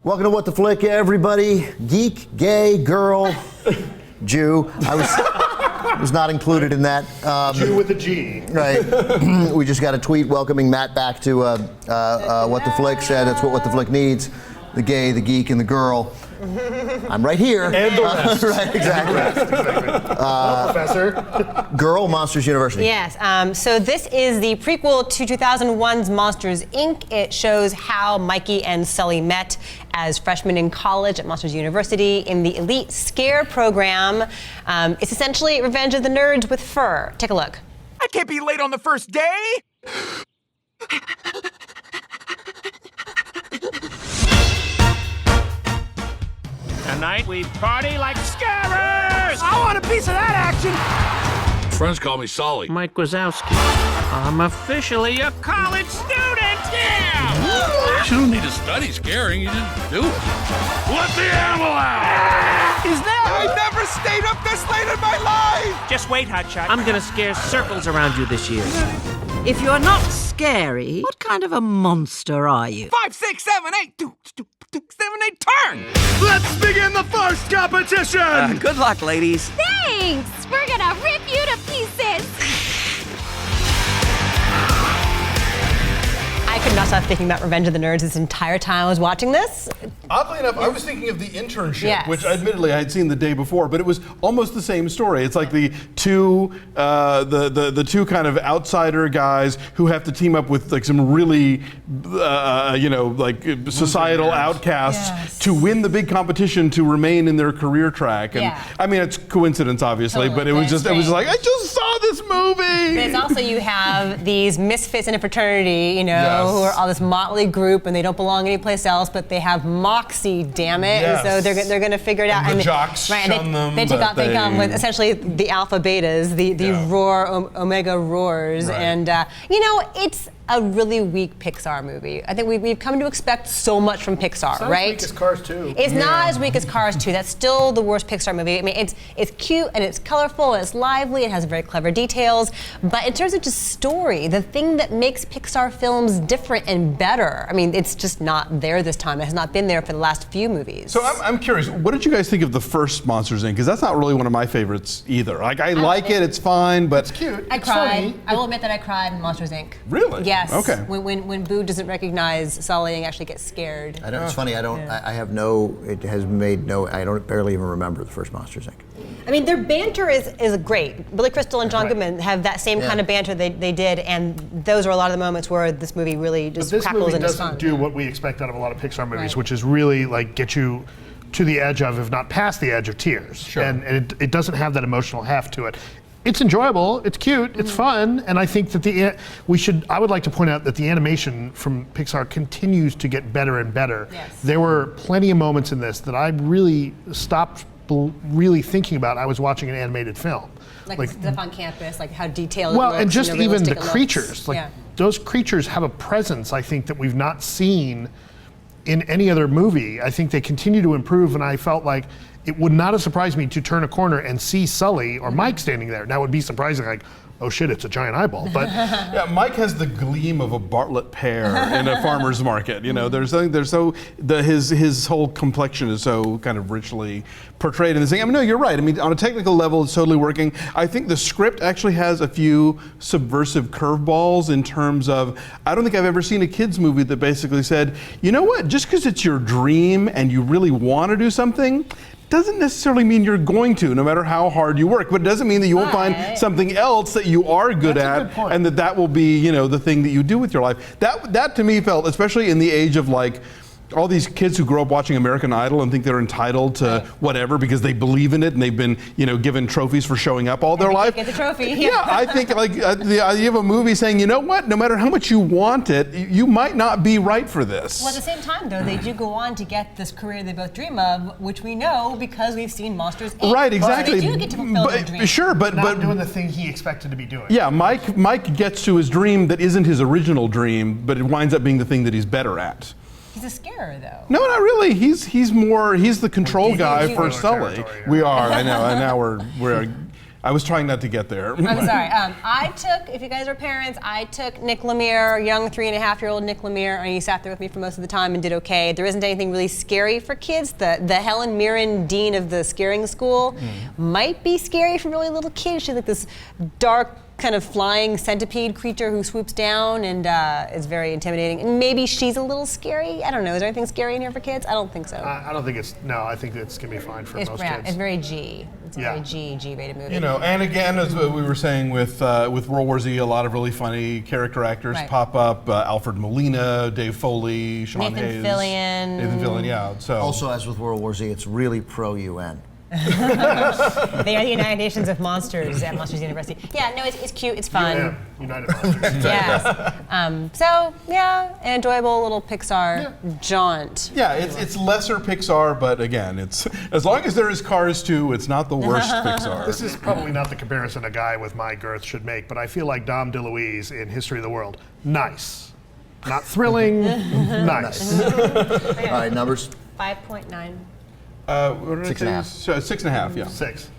Welcome to What the Flick, everybody. Geek, gay, girl, Jew. I was not included in that. Jew with a G. Right. We just got a tweet welcoming Matt back to What the Flick said. That's what the Flick needs. The gay, the geek, and the girl. I'm right here. And the rest. Right, exactly. Professor. Girl, Monsters University. Yes. So this is the prequel to 2001's Monsters, Inc. It shows how Mikey and Sulley met as freshmen in college at Monsters University in the elite scare program. It's essentially Revenge of the Nerds with fur. Take a look. I can't be late on the first day. Tonight we party like scarers! I want a piece of that action! Friends call me Sulley. Mike Wazowski. I'm officially a college student! Yeah! You don't need to study scaring, you just do it. Let the animal out! Is that? I never stayed up this late in my life! Just wait, Hotshot. I'm gonna scare circles around you this year. If you're not scary, what kind of a monster are you? 5, 6, 7, 8, 2, 7, 8, turn! Let's begin the first competition! Good luck, ladies. Thanks! We're gonna rip you to pieces! I could not stop thinking about Revenge of the Nerds this entire time I was watching this. Oddly enough, I was thinking of The Internship, Yes. which admittedly I had seen the day before, but it was almost the same story. It's like the two kind of outsider guys who have to team up with like some really, societal outcasts to win the big competition to remain in their career track. And Yeah. I mean, it's coincidence, obviously, Totally, but it was but it's just great. like I just saw this movie. But it's also you have these misfits in a fraternity, Yes. who are all this motley group and they don't belong anyplace else, but they have moxie, damn it. Yes. And so they're going to figure it out. And the they- jocks right, and shun them, They but they come they- with essentially the alpha betas, the roar, omega roars, Right. and it's a really weak Pixar movie. I think we've come to expect so much from Pixar, Sounds right? weak as Cars 2. It's not as weak as Cars 2. That's still the worst Pixar movie. I mean, it's cute and it's colorful and it's lively. It has very clever details. But in terms of just story, the thing that makes Pixar films different and better, I mean, it's just not there this time. It has not been there for the last few movies. So I'm curious, what did you guys think of the first Monsters Inc? Because that's not really one of my favorites either. Like I like it, it's fine, but it's cute. I cried. I will admit that I cried in Monsters Inc. Really? Yes. Okay. When Boo doesn't recognize Sully and actually gets scared. I don't. It's funny. I don't. I have no. It has made no. I don't barely even remember the first Monsters Inc. I mean, their banter is great. Billy Crystal and John Goodman have that same kind of banter they did, and those are a lot of the moments where this movie really just This crackles movie and is fun. doesn't do what we expect out of a lot of Pixar movies, Right. which is really like get you to the edge of, if not past the edge of tears. Sure. And it doesn't have that emotional heft to it. It's enjoyable, it's cute, it's fun, and I think that I would like to point out that the animation from Pixar continues to get better and better. Yes. There were plenty of moments in this that I really stopped really thinking about. I was watching an animated film. Like stuff on campus, like how detailed Well, it looks. and just even realistic the it looks. creatures, like Yeah. those creatures have a presence, I think, that we've not seen in any other movie. I think they continue to improve, and I felt like it would not have surprised me to turn a corner and see Sulley or Mike standing there. Now it would be surprising, like, oh shit, it's a giant eyeball. But Yeah, Mike has the gleam of a Bartlett pear in a farmer's market. You know, his whole complexion is so kind of richly portrayed in this thing. I mean, no, you're right. I mean, on a technical level, it's totally working. I think the script actually has a few subversive curveballs in terms of, I don't think I've ever seen a kids movie that basically said, you know what, just because it's your dream and you really want to do something, doesn't necessarily mean you're going to, no matter how hard you work. But it doesn't mean that you won't find something else that you are good That's a at, good point. and that will be, the thing that you do with your life. That to me felt, especially in the age of like all these kids who grow up watching American Idol and think they're entitled to whatever because they believe in it and they've been, given trophies for showing up all their life. Get the trophy. Yeah, I think the idea of a movie saying, you know what, no matter how much you want it, you might not be right for this. Well, at the same time, though, they do go on to get this career they both dream of, which we know because we've seen Monsters Inc. Right, exactly. So they do get to fulfill their dream. Sure, but not doing the thing he expected to be doing. yeah, Mike gets to his dream that isn't his original dream, but it winds up being the thing that he's better at. He's a scarer, though. No, not really. He's the control guy for spoiler Sulley. territory, yeah. We are. I know. And now we're. I was trying not to get there. I'm sorry. I took, if you guys are parents, I took Nick Lemire, young 3.5-year-old Nick Lemire, and he sat there with me for most of the time and did okay. There isn't anything really scary for kids. The Helen Mirren, dean of the scaring school, might be scary for really little kids. She's like this dark, kind of flying centipede creature who swoops down and is very intimidating. And maybe she's a little scary. I don't know. Is there anything scary in here for kids? I don't think so. I don't think it's, no, I think it's going to be fine for most kids. It's very G. It's a very G-rated movie. You know, and again, as we were saying with World War Z, a lot of really funny character actors pop up. Alfred Molina, Dave Foley, Sean Hayes. Nathan Fillion, yeah. So Also, as with World War Z, it's really pro-UN. They are the United Nations of Monsters at Monsters University. Yeah, no, it's cute, it's fun. United Monsters. Yes. So, yeah, an enjoyable little Pixar jaunt. yeah, it's lesser Pixar, but again, it's as long as there is Cars 2, it's not the worst Pixar. This is probably not the comparison a guy with my girth should make, but I feel like Dom DeLuise in History of the World. Nice. Not thrilling, nice. All right, numbers. 5.9. What did I 6.5. say? 6.5, yeah. 6.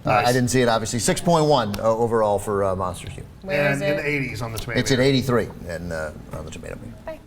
I didn't see it, obviously. 6.1 overall for Monsters U. Where is And it? in the 80s on the tomato It's at 83 on the tomato meter.